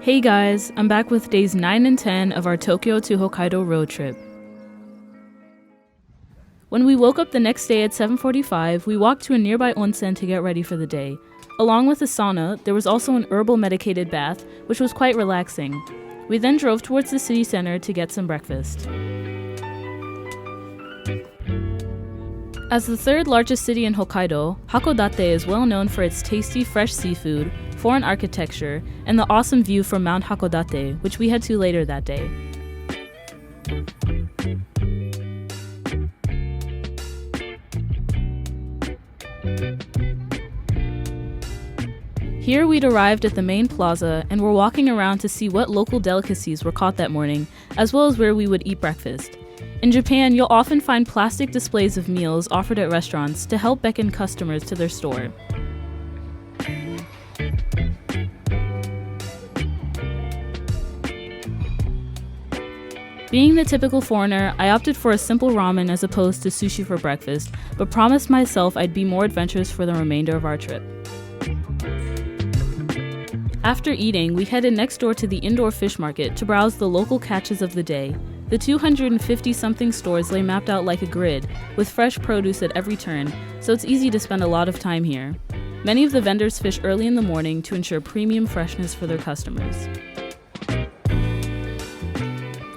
Hey guys, I'm back with days 9 and 10 of our Tokyo to Hokkaido road trip. When we woke up the next day at 7:45, we walked to a nearby onsen to get ready for the day. Along with a sauna, there was also an herbal medicated bath, which was quite relaxing. We then drove towards the city center to get some breakfast. As the third largest city in Hokkaido, Hakodate is well known for its tasty fresh seafood, foreign architecture, and the awesome view from Mount Hakodate, which we head to later that day. Here we'd arrived at the main plaza and were walking around to see what local delicacies were caught that morning, as well as where we would eat breakfast. In Japan, you'll often find plastic displays of meals offered at restaurants to help beckon customers to their store. Being the typical foreigner, I opted for a simple ramen as opposed to sushi for breakfast, but promised myself I'd be more adventurous for the remainder of our trip. After eating, we headed next door to the indoor fish market to browse the local catches of the day. The 250-something stores lay mapped out like a grid, with fresh produce at every turn, so it's easy to spend a lot of time here. Many of the vendors fish early in the morning to ensure premium freshness for their customers.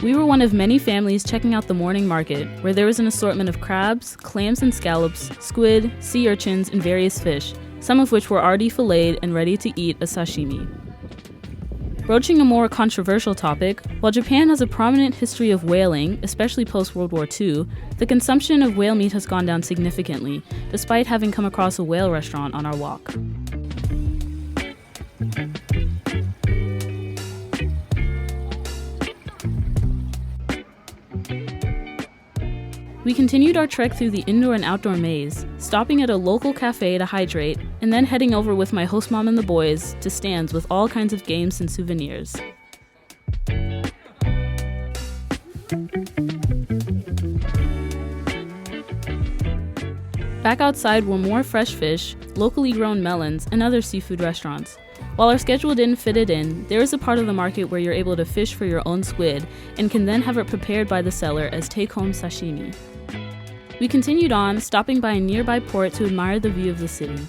We were one of many families checking out the morning market, where there was an assortment of crabs, clams and scallops, squid, sea urchins, and various fish, some of which were already filleted and ready to eat as sashimi. Broaching a more controversial topic, while Japan has a prominent history of whaling, especially post-World War II, the consumption of whale meat has gone down significantly, despite having come across a whale restaurant on our walk. We continued our trek through the indoor and outdoor maze, stopping at a local cafe to hydrate, and then heading over with my host mom and the boys to stands with all kinds of games and souvenirs. Back outside were more fresh fish, locally grown melons, and other seafood restaurants. While our schedule didn't fit it in, there is a part of the market where you're able to fish for your own squid and can then have it prepared by the seller as take-home sashimi. We continued on, stopping by a nearby port to admire the view of the city.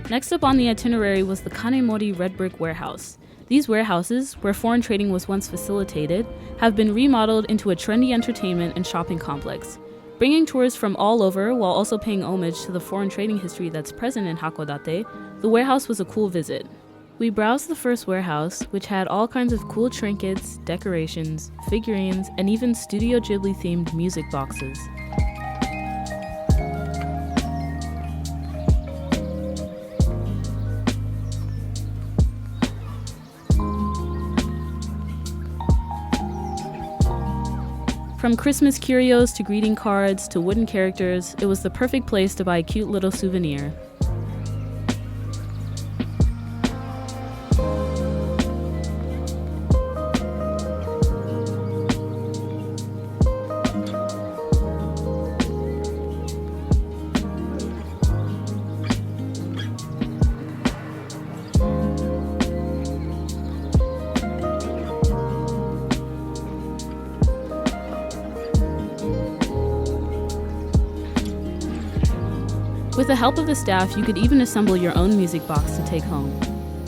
Next up on the itinerary was the Kanemori Red Brick Warehouse. These warehouses, where foreign trading was once facilitated, have been remodeled into a trendy entertainment and shopping complex. Bringing tourists from all over while also paying homage to the foreign trading history that's present in Hakodate, the warehouse was a cool visit. We browsed the first warehouse, which had all kinds of cool trinkets, decorations, figurines, and even Studio Ghibli-themed music boxes. From Christmas curios to greeting cards to wooden characters, it was the perfect place to buy a cute little souvenir. With the help of the staff, you could even assemble your own music box to take home.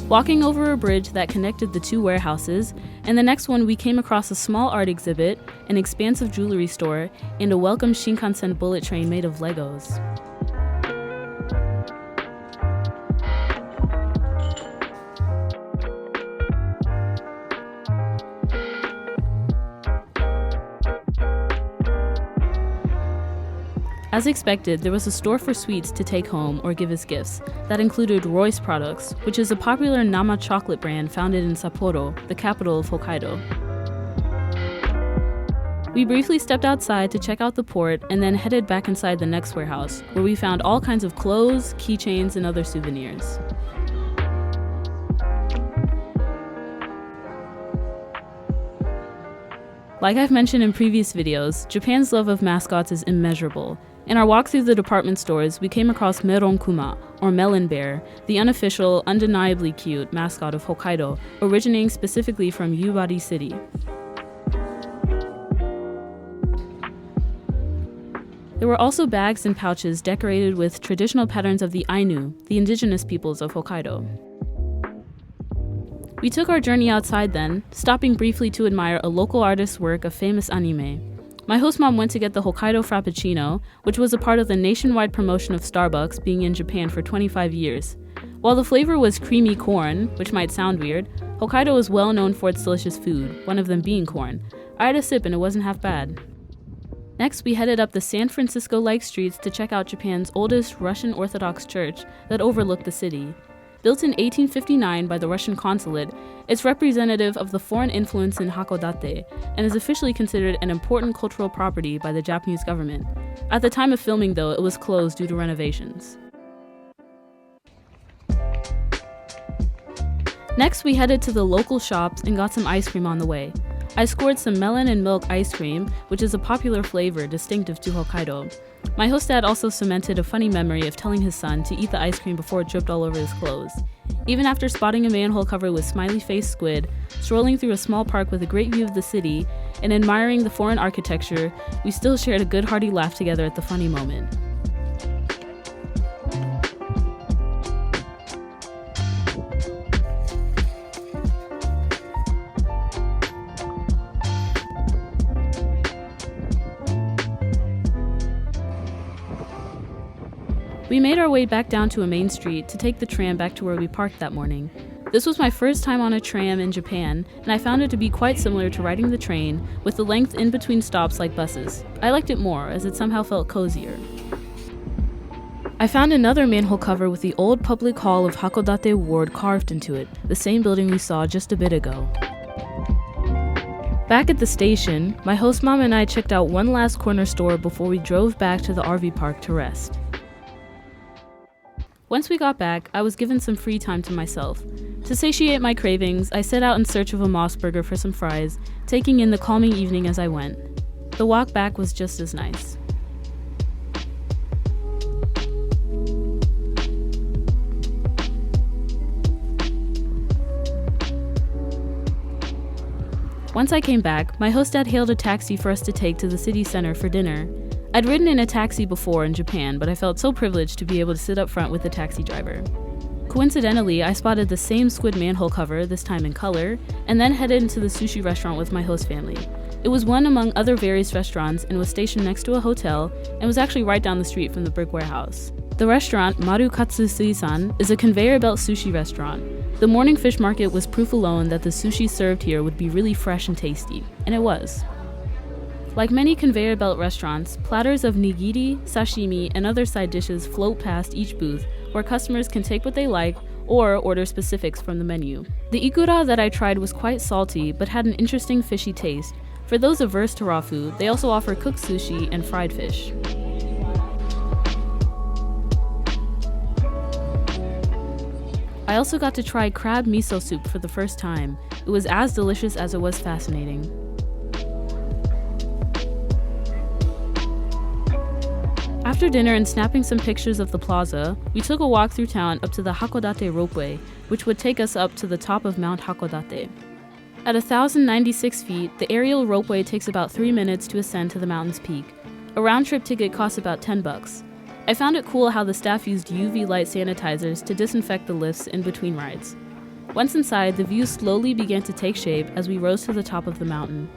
Walking over a bridge that connected the two warehouses, and the next one we came across a small art exhibit, an expansive jewelry store, and a welcome Shinkansen bullet train made of Legos. As expected, there was a store for sweets to take home or give as gifts that included Royce products, which is a popular Nama chocolate brand founded in Sapporo, the capital of Hokkaido. We briefly stepped outside to check out the port and then headed back inside the next warehouse, where we found all kinds of clothes, keychains, and other souvenirs. Like I've mentioned in previous videos, Japan's love of mascots is immeasurable. In our walk through the department stores, we came across Meronkuma, or Melon Bear, the unofficial, undeniably cute mascot of Hokkaido, originating specifically from Yubari City. There were also bags and pouches decorated with traditional patterns of the Ainu, the indigenous peoples of Hokkaido. We took our journey outside then, stopping briefly to admire a local artist's work of famous anime. My host mom went to get the Hokkaido Frappuccino, which was a part of the nationwide promotion of Starbucks being in Japan for 25 years. While the flavor was creamy corn, which might sound weird, Hokkaido is well known for its delicious food, one of them being corn. I had a sip and it wasn't half bad. Next, we headed up the San Francisco-like streets to check out Japan's oldest Russian Orthodox Church that overlooked the city. Built in 1859 by the Russian consulate, it's representative of the foreign influence in Hakodate and is officially considered an important cultural property by the Japanese government. At the time of filming, though, it was closed due to renovations. Next, we headed to the local shops and got some ice cream on the way. I scored some melon and milk ice cream, which is a popular flavor distinctive to Hokkaido. My host dad also cemented a funny memory of telling his son to eat the ice cream before it dripped all over his clothes. Even after spotting a manhole covered with smiley-faced squid, strolling through a small park with a great view of the city, and admiring the foreign architecture, we still shared a good hearty laugh together at the funny moment. We made our way back down to a main street to take the tram back to where we parked that morning. This was my first time on a tram in Japan, and I found it to be quite similar to riding the train, with the length in between stops like buses. I liked it more, as it somehow felt cozier. I found another manhole cover with the old public hall of Hakodate Ward carved into it, the same building we saw just a bit ago. Back at the station, my host mom and I checked out one last corner store before we drove back to the RV park to rest. Once we got back, I was given some free time to myself. To satiate my cravings, I set out in search of a Moss Burger for some fries, taking in the calming evening as I went. The walk back was just as nice. Once I came back, my host dad hailed a taxi for us to take to the city center for dinner. I'd ridden in a taxi before in Japan, but I felt so privileged to be able to sit up front with the taxi driver. Coincidentally, I spotted the same squid manhole cover, this time in color, and then headed into the sushi restaurant with my host family. It was one among other various restaurants and was stationed next to a hotel and was actually right down the street from the brick warehouse. The restaurant, Marukatsu Suisan, is a conveyor belt sushi restaurant. The morning fish market was proof alone that the sushi served here would be really fresh and tasty, and it was. Like many conveyor belt restaurants, platters of nigiri, sashimi, and other side dishes float past each booth, where customers can take what they like or order specifics from the menu. The ikura that I tried was quite salty, but had an interesting fishy taste. For those averse to raw food, they also offer cooked sushi and fried fish. I also got to try crab miso soup for the first time. It was as delicious as it was fascinating. After dinner and snapping some pictures of the plaza, we took a walk through town up to the Hakodate Ropeway, which would take us up to the top of Mount Hakodate. At 1,096 feet, the aerial ropeway takes about 3 minutes to ascend to the mountain's peak. A round-trip ticket costs about $10. I found it cool how the staff used UV light sanitizers to disinfect the lifts in between rides. Once inside, the view slowly began to take shape as we rose to the top of the mountain.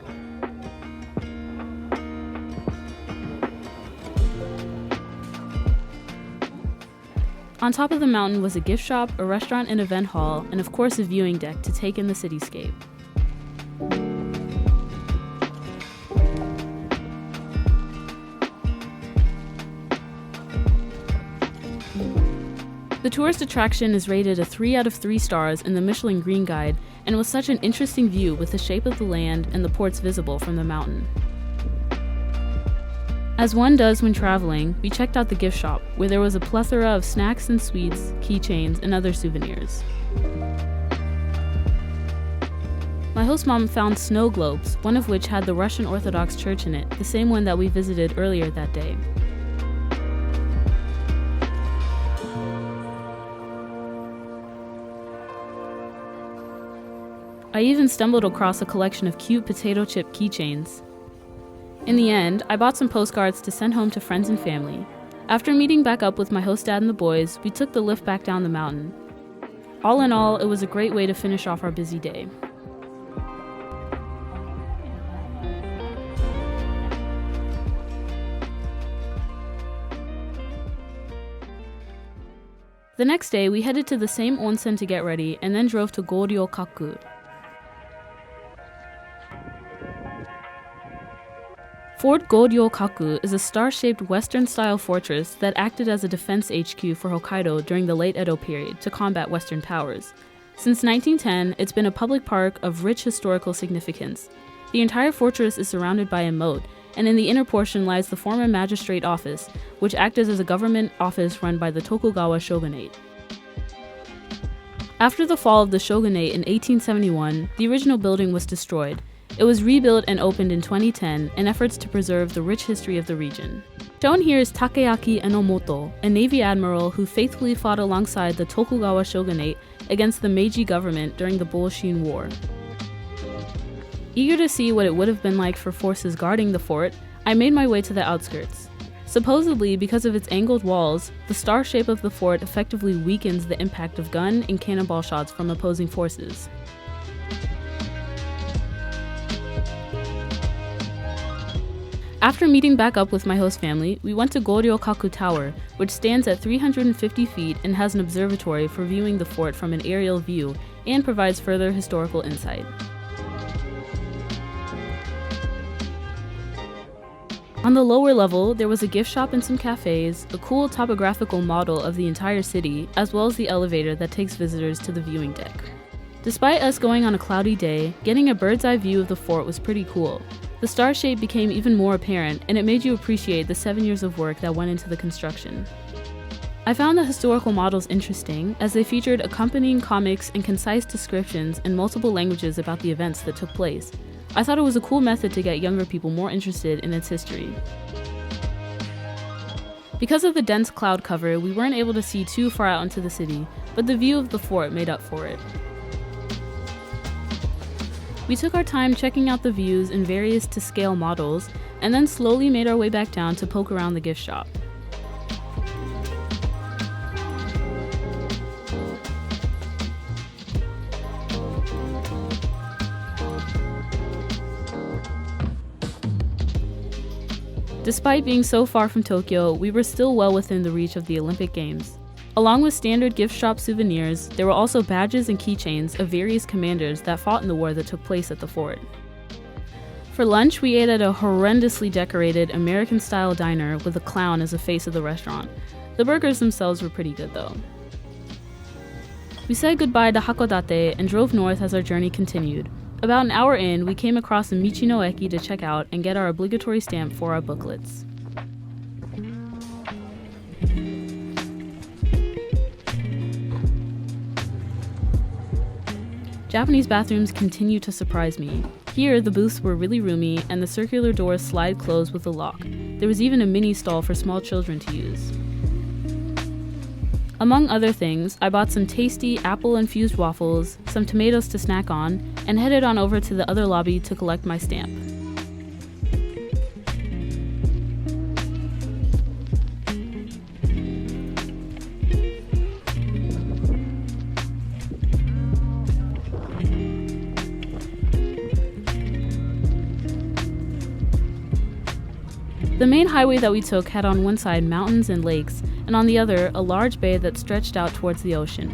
On top of the mountain was a gift shop, a restaurant and event hall, and of course a viewing deck to take in the cityscape. The tourist attraction is rated a 3 out of 3 stars in the Michelin Green Guide and was such an interesting view with the shape of the land and the ports visible from the mountain. As one does when traveling, we checked out the gift shop, where there was a plethora of snacks and sweets, keychains, and other souvenirs. My host mom found snow globes, one of which had the Russian Orthodox Church in it, the same one that we visited earlier that day. I even stumbled across a collection of cute potato chip keychains. In the end, I bought some postcards to send home to friends and family. After meeting back up with my host dad and the boys, we took the lift back down the mountain. All in all, it was a great way to finish off our busy day. The next day, we headed to the same onsen to get ready and then drove to Goryokaku. Fort Goryokaku is a star-shaped Western-style fortress that acted as a defense HQ for Hokkaido during the late Edo period to combat Western powers. Since 1910, it's been a public park of rich historical significance. The entire fortress is surrounded by a moat, and in the inner portion lies the former magistrate office, which acted as a government office run by the Tokugawa shogunate. After the fall of the shogunate in 1871, the original building was destroyed. It was rebuilt and opened in 2010 in efforts to preserve the rich history of the region. Shown here is Takeaki Enomoto, a Navy admiral who faithfully fought alongside the Tokugawa shogunate against the Meiji government during the Boshin War. Eager to see what it would have been like for forces guarding the fort, I made my way to the outskirts. Supposedly, because of its angled walls, the star shape of the fort effectively weakens the impact of gun and cannonball shots from opposing forces. After meeting back up with my host family, we went to Goryokaku Tower, which stands at 350 feet and has an observatory for viewing the fort from an aerial view and provides further historical insight. On the lower level, there was a gift shop and some cafes, a cool topographical model of the entire city, as well as the elevator that takes visitors to the viewing deck. Despite us going on a cloudy day, getting a bird's eye view of the fort was pretty cool. The star shape became even more apparent, and it made you appreciate the 7 years of work that went into the construction. I found the historical models interesting, as they featured accompanying comics and concise descriptions in multiple languages about the events that took place. I thought it was a cool method to get younger people more interested in its history. Because of the dense cloud cover, we weren't able to see too far out into the city, but the view of the fort made up for it. We took our time checking out the views in various to-scale models, and then slowly made our way back down to poke around the gift shop. Despite being so far from Tokyo, we were still well within the reach of the Olympic Games. Along with standard gift shop souvenirs, there were also badges and keychains of various commanders that fought in the war that took place at the fort. For lunch, we ate at a horrendously decorated American-style diner with a clown as the face of the restaurant. The burgers themselves were pretty good though. We said goodbye to Hakodate and drove north as our journey continued. About an hour in, we came across a michi no eki to check out and get our obligatory stamp for our booklets. Japanese bathrooms continue to surprise me. Here, the booths were really roomy and the circular doors slide closed with a lock. There was even a mini stall for small children to use. Among other things, I bought some tasty apple-infused waffles, some tomatoes to snack on, and headed on over to the other lobby to collect my stamp. The main highway that we took had on one side mountains and lakes, and on the other, a large bay that stretched out towards the ocean.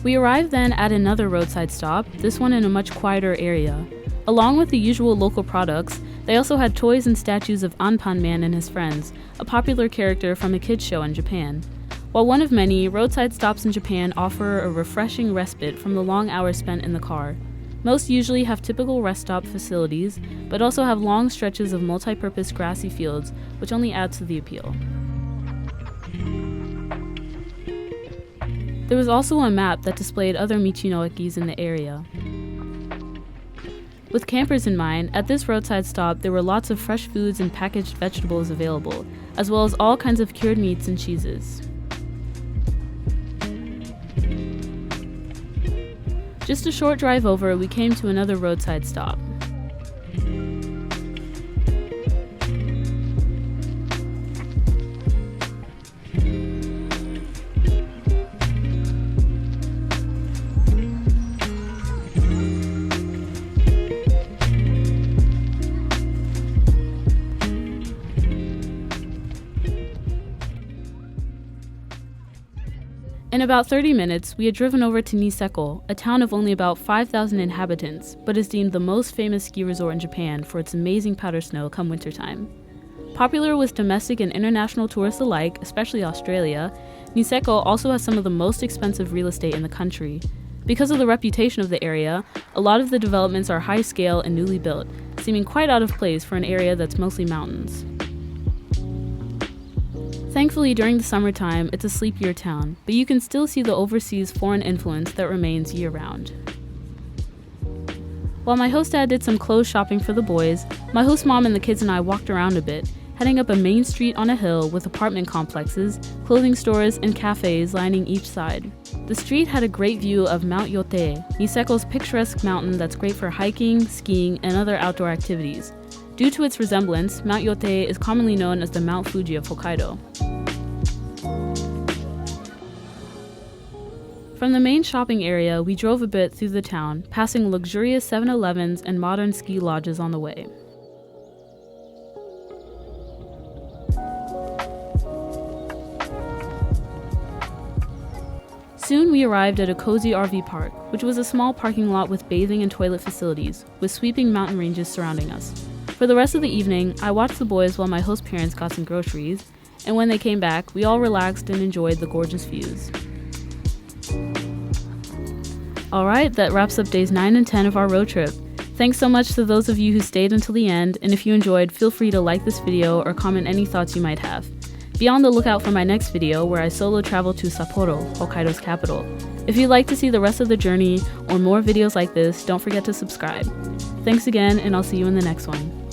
We arrived then at another roadside stop, this one in a much quieter area. Along with the usual local products, they also had toys and statues of Anpan Man and his friends, a popular character from a kids' show in Japan. While one of many, roadside stops in Japan offer a refreshing respite from the long hours spent in the car. Most usually have typical rest stop facilities, but also have long stretches of multi-purpose grassy fields, which only add to the appeal. There was also a map that displayed other michi no ekis in the area. With campers in mind, at this roadside stop there were lots of fresh foods and packaged vegetables available, as well as all kinds of cured meats and cheeses. Just a short drive over, we came to another roadside stop. In about 30 minutes, we had driven over to Niseko, a town of only about 5,000 inhabitants, but is deemed the most famous ski resort in Japan for its amazing powder snow come wintertime. Popular with domestic and international tourists alike, especially Australia, Niseko also has some of the most expensive real estate in the country. Because of the reputation of the area, a lot of the developments are high scale and newly built, seeming quite out of place for an area that's mostly mountains. Thankfully, during the summertime, it's a sleepier town, but you can still see the overseas foreign influence that remains year-round. While my host dad did some clothes shopping for the boys, my host mom and the kids and I walked around a bit, heading up a main street on a hill with apartment complexes, clothing stores, and cafes lining each side. The street had a great view of Mount Yote, Niseko's picturesque mountain that's great for hiking, skiing, and other outdoor activities. Due to its resemblance, Mount Yote is commonly known as the Mount Fuji of Hokkaido. From the main shopping area, we drove a bit through the town, passing luxurious 7-Elevens and modern ski lodges on the way. Soon we arrived at a cozy RV park, which was a small parking lot with bathing and toilet facilities, with sweeping mountain ranges surrounding us. For the rest of the evening, I watched the boys while my host parents got some groceries, and when they came back, we all relaxed and enjoyed the gorgeous views. Alright, that wraps up days 9 and 10 of our road trip. Thanks so much to those of you who stayed until the end, and if you enjoyed, feel free to like this video or comment any thoughts you might have. Be on the lookout for my next video where I solo travel to Sapporo, Hokkaido's capital. If you'd like to see the rest of the journey or more videos like this, don't forget to subscribe. Thanks again, and I'll see you in the next one.